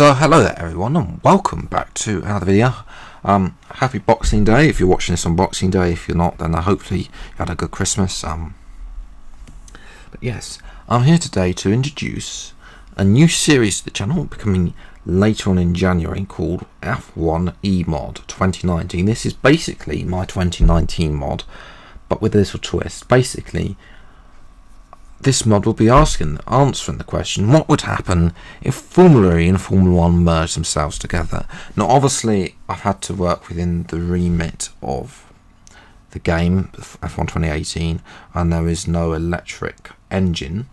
So hello there everyone and welcome back to another video. Happy Boxing Day if you're watching this on Boxing Day. If you're not, then hopefully you had a good Christmas. But yes, I'm here today to introduce a new series to the channel becoming later on in January called F1-E mod 2019. This is basically my 2019 mod, but with a little twist. Basically, this mod will be answering the question, what would happen if Formula E and Formula 1 merged themselves together? Now obviously I've had to work within the remit of the game, F1 2018, and there is no electric engine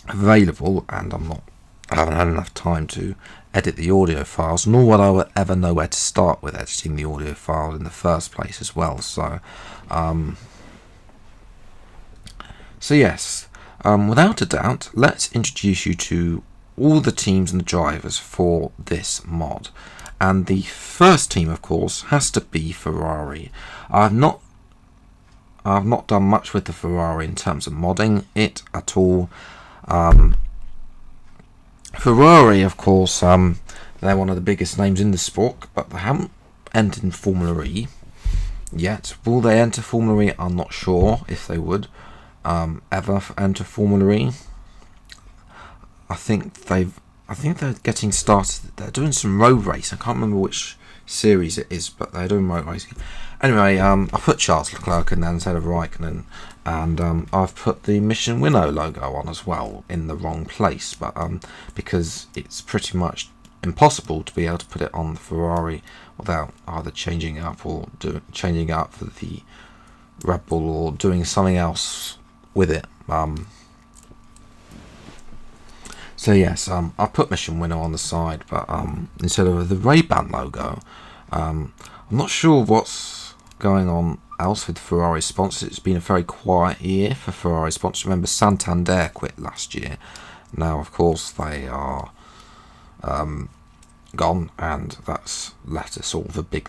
available, and I haven't had enough time to edit the audio files, nor would I ever know where to start with editing the audio file in the first place as well. So yes, without a doubt, let's introduce you to all the teams and the drivers for this mod. And the first team, of course, has to be Ferrari. I've not done much with the Ferrari in terms of modding it at all. Ferrari, of course, they're one of the biggest names in the sport, but they haven't entered in Formula E yet. Will they enter Formula E? I'm not sure if they would ever enter Formula E. I think they're getting started. They're doing some road racing. I can't remember which series it is, but they're doing road racing. Anyway, I put Charles Leclerc in there instead of Raikkonen, and I've put the Mission Winnow logo on as well in the wrong place, but because it's pretty much impossible to be able to put it on the Ferrari without either changing it up or changing it up for the Red Bull or doing something else with it. So yes, I put Mission Winnow on the side, but instead of the Ray-Ban logo. I'm not sure what's going on else with Ferrari sponsors. It's been a very quiet year for Ferrari sponsors. Remember, Santander quit last year. Now, of course, they are gone, and that's left a sort of a big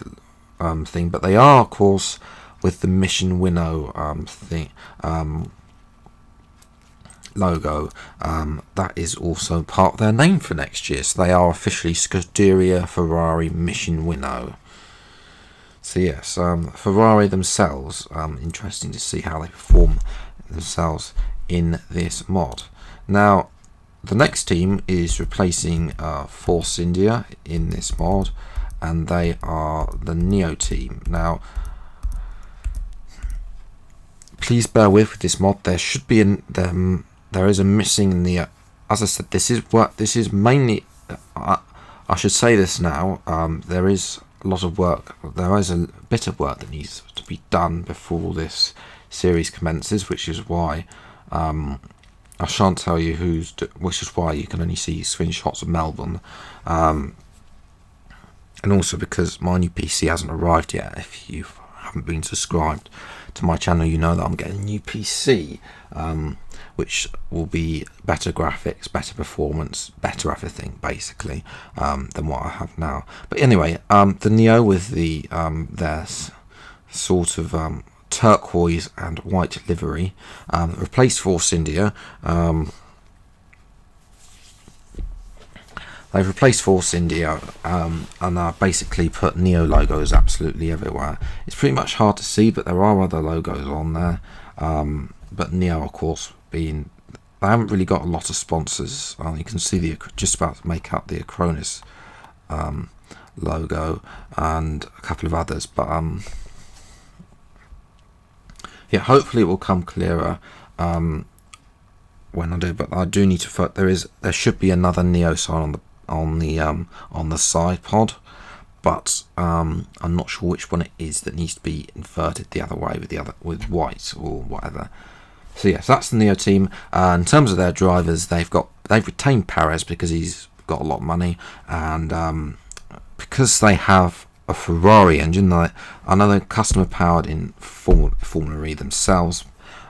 thing. But they are, of course, with the Mission Winnow logo, that is also part of their name for next year. So they are officially Scuderia Ferrari Mission Winnow. So yes, Ferrari themselves, interesting to see how they perform themselves in this mod. Now, the next team is replacing Force India in this mod, and they are the Neo team. Now, please bear with this mod. There should be there is a missing Neo. As I said, this is mainly. I should say this now. There is a lot of work. There is a bit of work that needs to be done before this series commences, which is why I shan't tell you which is why you can only see screenshots of Melbourne, and also because my new PC hasn't arrived yet. If you haven't been subscribed to my channel, you know that I'm getting a new PC, which will be better graphics, better performance, better everything basically than what I have now. But anyway, the Neo with the their sort of turquoise and white livery replaced Force India. They've replaced Force India and basically put Neo logos absolutely everywhere. It's pretty much hard to see, but there are other logos on there. But Neo, of course, they haven't really got a lot of sponsors. You can see just about to make up the Acronis logo and a couple of others. But yeah, hopefully it will come clearer when I do. But I do need to. There should be another Neo sign on the side pod, but I'm not sure which one it is that needs to be inverted the other way with white or whatever. So yes, that's the Neo team. In terms of their drivers, they've retained Perez because he's got a lot of money, and because they have a Ferrari engine, I know they're customer powered in Formula E themselves.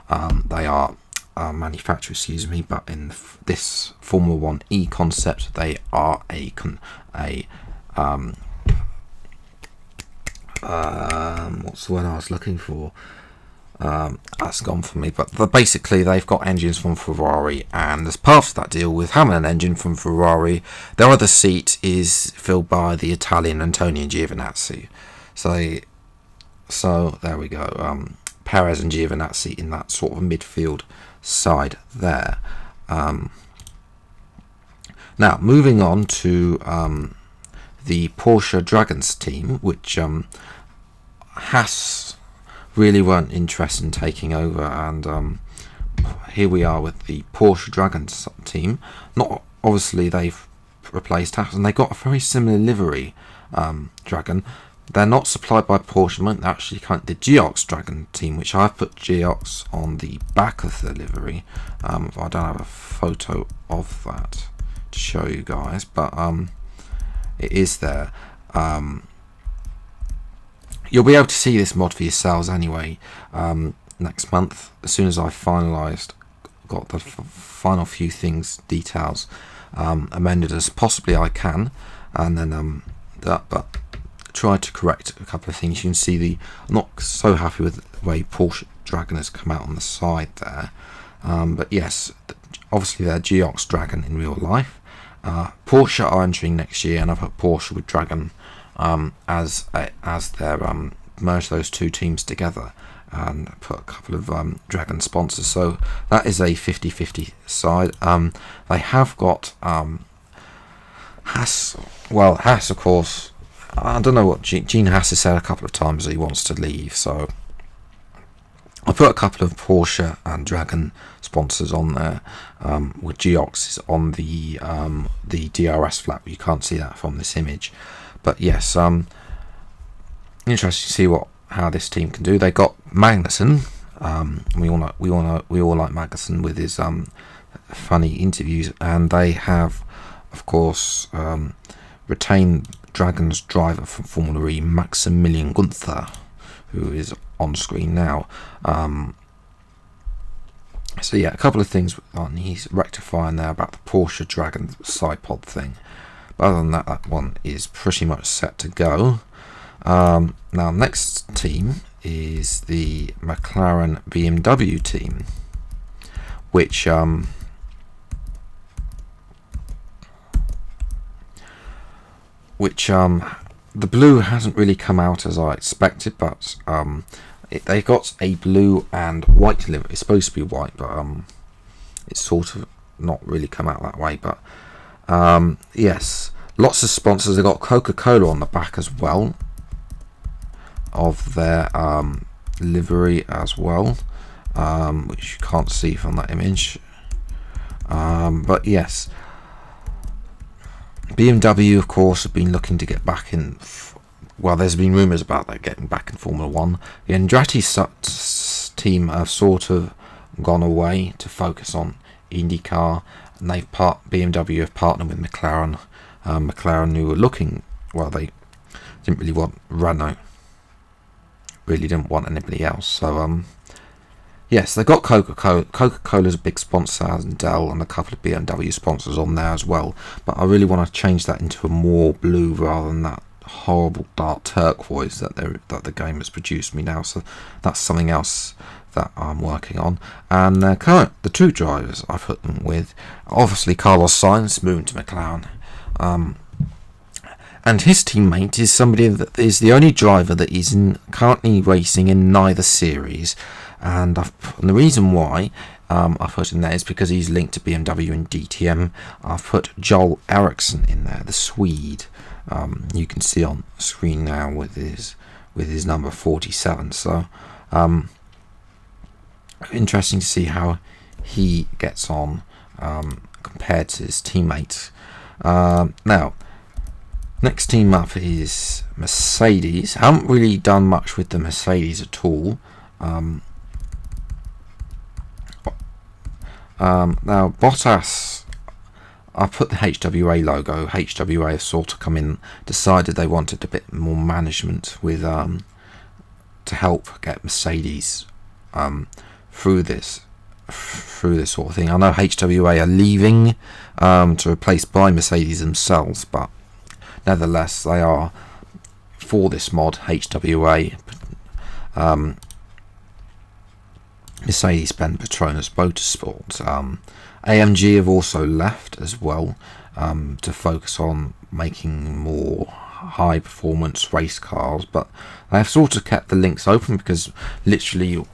They are manufacturer, excuse me, but in this Formula 1E concept, they are what's the word I was looking for? That's gone for me. But basically, they've got engines from Ferrari, and as part of that deal with having an engine from Ferrari, their other seat is filled by the Italian Antonio Giovinazzi. So there we go. Perez and Giovinazzi in that sort of midfield side there. Now moving on to the Porsche Dragons team, which Haas really weren't interested in taking over, and here we are with the Porsche Dragons team. Not obviously they've replaced Haas, and they got a very similar livery. Dragon. They're not supplied by Porsche. They're actually kind of the Geox Dragon team, which I've put Geox on the back of the livery. I don't have a photo of that to show you guys, but it is there. You'll be able to see this mod for yourselves anyway next month, as soon as I've got the final few details amended as possibly I can, and then but try to correct a couple of things. You can see I'm not so happy with the way Porsche Dragon has come out on the side there, but yes, obviously they're Geox Dragon in real life. Porsche are entering next year, and I've put Porsche with Dragon as their merge those two teams together and put a couple of Dragon sponsors, so that is a 50-50 side. They have got Haas of course. I don't know what Gene Haas has said a couple of times that he wants to leave, so I put a couple of Porsche and Dragon sponsors on there, with Geox is on the DRS flap. You can't see that from this image, but yes, interesting to see how this team can do. They got Magnussen. We all like Magnussen with his funny interviews, and they have, of course, retained Dragons driver from Formula E, Maximilian Gunther, who is on screen now. So yeah, a couple of things he's rectifying there about the Porsche Dragon side pod thing. But other than that, that one is pretty much set to go. Now, next team is the McLaren BMW team, which the blue hasn't really come out as I expected, but they got a blue and white livery. It's supposed to be white, but it's sort of not really come out that way. But yes, lots of sponsors. They got Coca-Cola on the back as well of their livery as well, which you can't see from that image. But yes, BMW, of course, have been looking to get back in. Well, there's been rumours about that getting back in Formula 1. The Andretti team have sort of gone away to focus on IndyCar, and BMW have partnered with McLaren. McLaren, who were looking, well, they didn't really want Renault, really didn't want anybody else. So yes, they got Coca-Cola. Coca-Cola's a big sponsor, and Dell, and a couple of BMW sponsors on there as well. But I really want to change that into a more blue rather than that horrible dark turquoise that the game has produced me now. So that's something else that I'm working on. And the two drivers I put them with, obviously Carlos Sainz moving to McLaren. And his teammate is somebody that is the only driver that is currently racing in neither series. And the reason why I put him there is because he's linked to BMW and DTM. I've put Joel Eriksson in there, the Swede. You can see on screen now with his number 47. So interesting to see how he gets on compared to his teammates. Now, next team up is Mercedes. Haven't really done much with the Mercedes at all. Now Bottas, I put the HWA logo. HWA have sort of come in, decided they wanted a bit more management with to help get Mercedes through this sort of thing. I know HWA are leaving to replace by Mercedes themselves, but nevertheless they are for this mod. HWA Mercedes-Benz Petronas Motorsport. AMG have also left as well, to focus on making more high performance race cars, but they have sort of kept the links open, because literally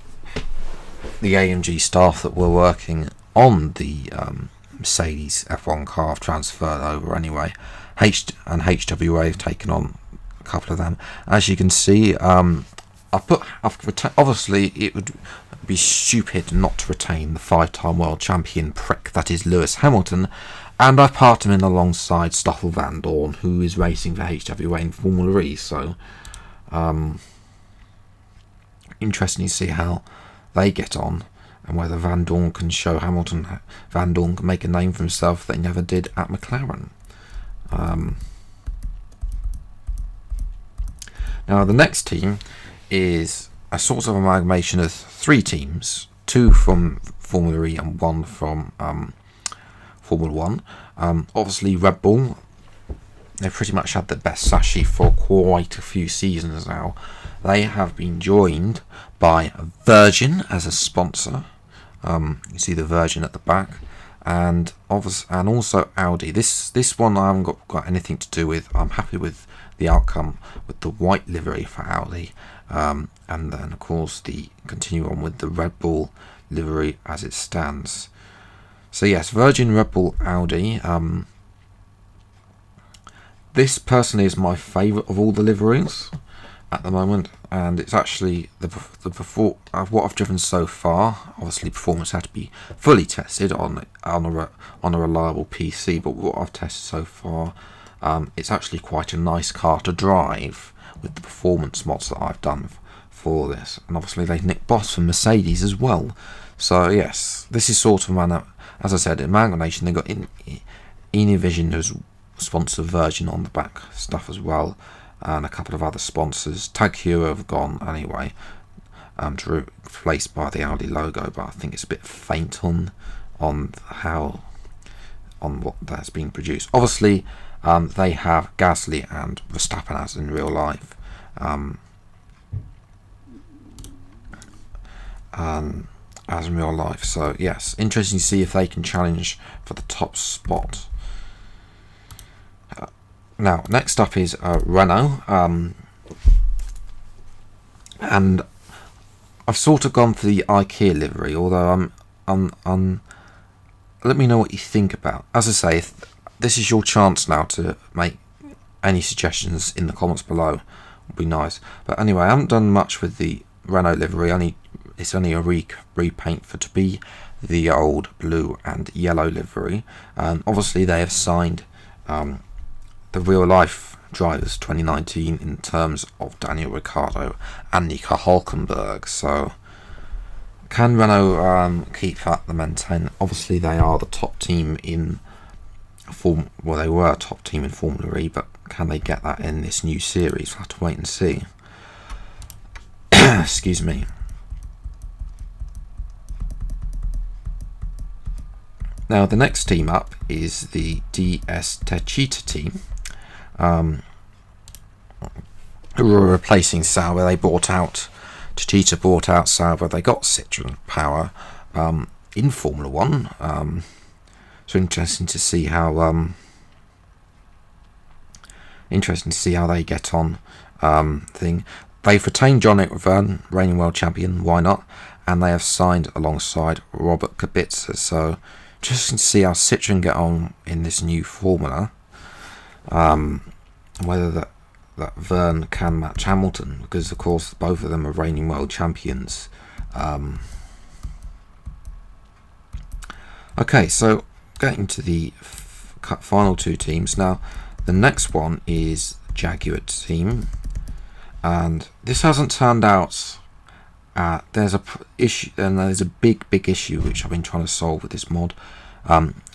the AMG staff that were working on the Mercedes F1 car have transferred over anyway. And HWA have taken on a couple of them. As you can see, obviously it would be stupid not to retain the 5-time world champion prick that is Lewis Hamilton, and I part him in alongside Stoffel Van Dorn, who is racing for HWA in Formula E. So interesting to see how they get on, and whether Van Dorn can show Van Dorn can make a name for himself that he never did at McLaren. Now the next team is a sort of amalgamation of 3 teams, 2 from Formula E and 1 from Formula 1. Obviously Red Bull, they've pretty much had the best sashi for quite a few seasons now. They have been joined by Virgin as a sponsor. You see the Virgin at the back, and also Audi. This one I haven't got anything to do with. I'm happy with the outcome with the white livery for Audi, and then of course the continue on with the Red Bull livery as it stands. So yes, Virgin, Red Bull, Audi. This personally is my favourite of all the liveries at the moment, and it's actually what I've driven so far. Obviously performance had to be fully tested on a reliable PC, but what I've tested so far, it's actually quite a nice car to drive with the performance mods that I've done for this. And obviously they've nicked Boss from Mercedes as well. So yes, this is sort of as I said, amalgamation. They got Univision who's sponsor Virgin on the back stuff as well, and a couple of other sponsors. Tag Heuer have gone anyway, replaced by the Audi logo, but I think it's a bit faint on what that's being produced. Obviously, they have Gasly and Verstappen as in real life. As in real life. So yes, interesting to see if they can challenge for the top spot. Now, next up is Renault, and I've sort of gone for the IKEA livery. Although let me know what you think about. As I say, this is your chance now to make any suggestions in the comments below. Would be nice. But anyway, I haven't done much with the Renault livery. It's only a repaint to be the old blue and yellow livery. Obviously, they have signed the real life drivers 2019 in terms of Daniel Ricciardo and Nico Hülkenberg. So can Renault keep that the maintain? Obviously, they are the top team in they were a top team in Formula E, but can they get that in this new series? We'll have to wait and see. Excuse me. Now the next team up is the DS2 Cheetah team, who were replacing Sauber. Cheetah bought out Sauber. They got Citroen power in Formula 1. So interesting to see how they get on. They've retained John Verne, reigning world champion. Why not? And they have signed alongside Robert Kubica. So interesting to see how Citroen get on in this new formula. Whether that Verne can match Hamilton, because of course both of them are reigning world champions. Okay, so getting to the final 2 teams now. The next one is Jaguar team, and this hasn't turned out. There's a issue, and there's a big issue which I've been trying to solve with this mod,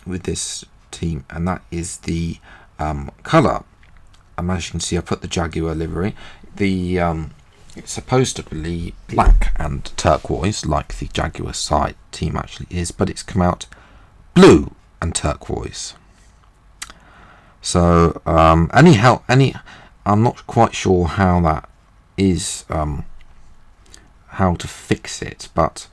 with this team, and that is the colour. As you can see, I put the Jaguar livery. It's supposed to be black and turquoise, like the Jaguar side team actually is, but it's come out blue and turquoise. So I'm not quite sure how that is, how to fix it, but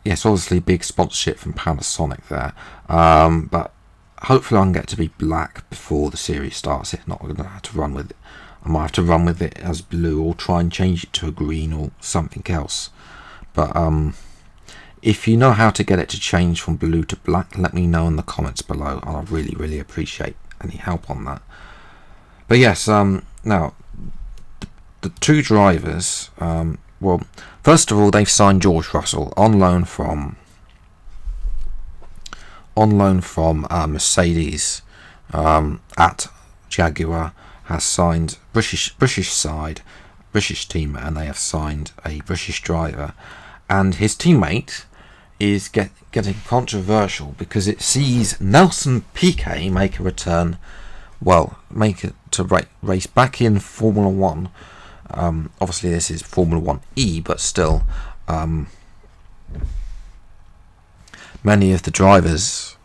Yes, obviously big sponsorship from Panasonic there, but hopefully I can get to be black before the series starts. If not, I'm going to have to run with it. I might have to run with it as blue or try and change it to a green or something else. But if you know how to get it to change from blue to black, let me know in the comments below. I'll really appreciate any help on that. But yes, now the two drivers. Well, first of all, they've signed George Russell on loan from Mercedes at Jaguar. Has signed British team, and they have signed a British driver, and his teammate is getting controversial because it sees Nelson Piquet make a return, make it to race back in Formula 1. Obviously this is Formula 1-E, but still many of the drivers,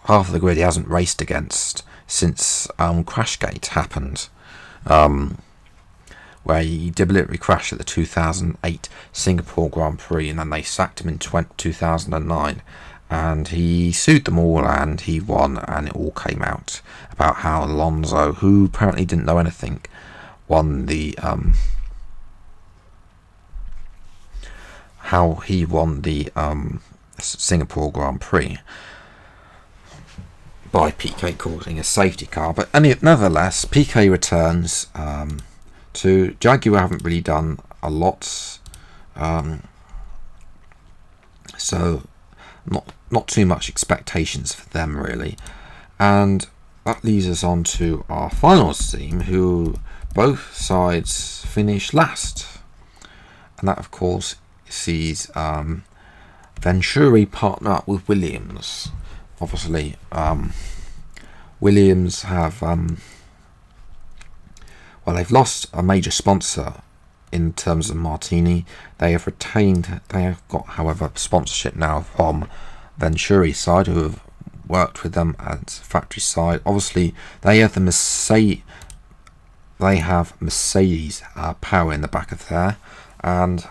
half of the grid he hasn't raced against since Crashgate happened, where he deliberately crashed at the 2008 Singapore Grand Prix, and then they sacked him in 2009, and he sued them all and he won, and it all came out about how Alonso, who apparently didn't know anything, won the Singapore Grand Prix by Piquet causing a safety car. But nevertheless, Piquet returns to Jaguar. Haven't really done a lot, so not too much expectations for them really. And that leads us on to our finals team, who both sides finish last, and that of course sees Venturi partner up with Williams. Obviously, Williams have they've lost a major sponsor in terms of Martini. They have got, however, sponsorship now from Venturi's side, who have worked with them at factory side. Obviously, they have Mercedes power in the back of there, and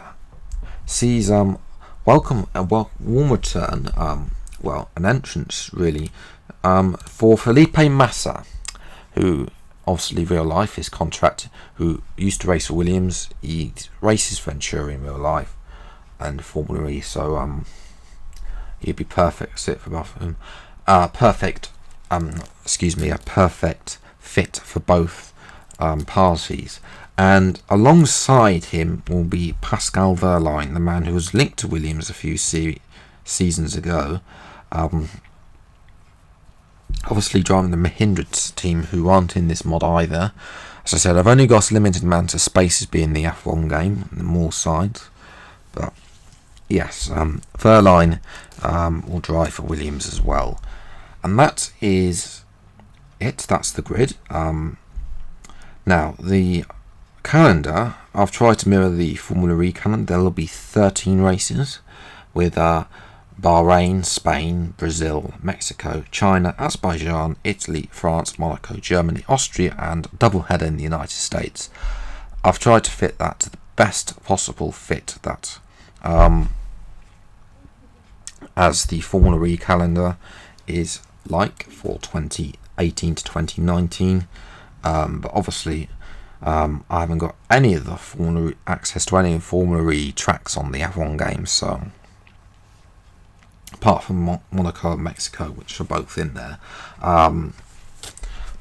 sees warm return, an entrance really, for Felipe Massa, who obviously real life is contract, who used to race for Williams. He races Venturi in real life and Formula E, so he'd be perfect fit for both of them. A perfect fit for both parties. And alongside him will be Pascal Wehrlein, the man who was linked to Williams a few seasons ago. Obviously driving the Mahindra team, who aren't in this mod either. As I said, I've only got a limited amount of spaces being the F1 game, the more sides. But yes, Wehrlein will drive for Williams as well. And that is it. That's the grid. Now, the calendar, I've tried to mirror the Formula E calendar. There will be 13 races with Bahrain, Spain, Brazil, Mexico, China, Azerbaijan, Italy, France, Monaco, Germany, Austria, and doubleheader in the United States. I've tried to fit that to the best possible fit that as the Formula E calendar is like for 2018 to 2019, but obviously I haven't got any of the access to any Formula E tracks on the F1 game, so apart from Monaco and Mexico, which are both in there, but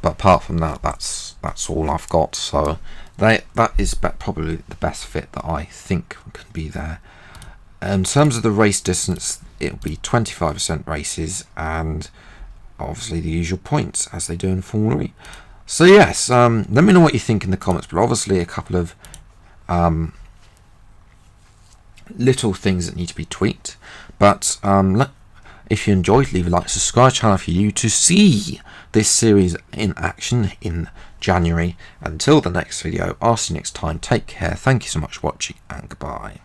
apart from that, that's all I've got. So that is probably the best fit that I think can be there. In terms of the race distance, it'll be 25% races, and obviously the usual points as they do in Formula E. So yes, let me know what you think in the comments, but obviously a couple of little things that need to be tweaked. But if you enjoyed, leave a like, subscribe to the channel for you to see this series in action in January. Until the next video, I'll see you next time. Take care, thank you so much for watching, and goodbye.